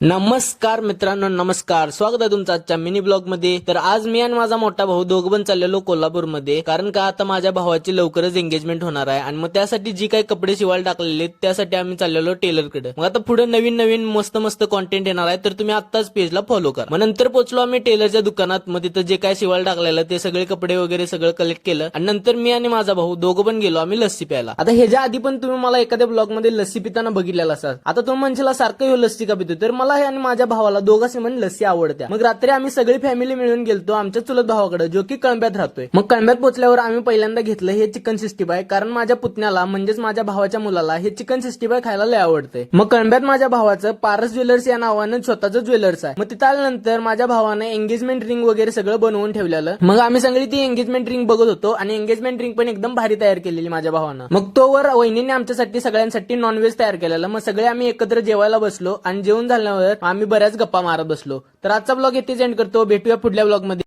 नमस्कार मित्रांनो, नमस्कार. स्वागत आहे तुमचं आजच्या मिनी ब्लॉग मध्ये. तर आज मी आणि माझा मोठा भाऊ दोघं पण चाललेलो कोल्हापूरमध्ये, कारण का आता माझ्या भावाची लवकरच एंगेजमेंट होणार आहे आणि मग त्यासाठी जी काही कपडे शिवायला टाकलेले त्यासाठी आम्ही चाललेलो टेलरकडे. मग आता पुढे नवीन नवीन मस्त मस्त कॉन्टेंट येणार आहे, तर तुम्ही आत्ताच पेजला फॉलो करा. मग नंतर पोहोचलो आम्ही टेलरच्या दुकानात. मग तिथं जे काय शिवायला टाकलेलं ते सगळे कपडे वगैरे सगळं कलेक्ट केलं आणि नंतर मी आणि माझा भाऊ दोघं पण गेलो आम्ही लस्सी प्यायला. आता ह्याच्या आधी पण तुम्ही मला एखाद्या ब्लॉग मध्ये लस्सी पिताना बघितलेला असाल. आता तुम्ही म्हणशीला सारखं ह्यो लस्सी का पितो, तर मला हे आणि माझ्या भावाला दोघांनी म्हणजे लस्सी आवडत्या. मग रात्री आम्ही सगळी फॅमिली मिळून गेलतो आमच्या चुलत भावाकडे, जो की कळंब्यात राहतोय. मग कळंब्यात पोहोचल्यावर आम्ही पहिल्यांदा घेतलं हे चिकन 65, कारण माझ्या पुतण्याला म्हणजेच माझ्या भावाच्या मुलाला हे चिकन 65 खायला लय आवडते. मग कळंब्यात माझ्या भावाचं पारस ज्वेलर्स या नावानं स्वतःचं ज्वेलर्स आहे. मग तिथं आल्यानंतर माझ्या भावाने एंगेजमेंट रिंग वगैरे सगळं बनवून ठेवलेलं. मग आम्ही सगळी ती एंगेजमेंट रिंग बघत होतो आणि एंगेजमेंट रिंग पण एकदम भारी तयार केलेली माझ्या भावानं. मग तोवर वहिनीने आमच्यासाठी सगळ्यांसाठी नॉनव्हेज तयार केलेलं. मग सगळे आम्ही एकत्र जेवायला बसलो आणि जेवण झाल्यावर आम्ही बऱ्याच गप्पा मारत बसलो. तर आजचा ब्लॉग इथेच एंड करतो. भेटूया पुढल्या ब्लॉग मध्ये.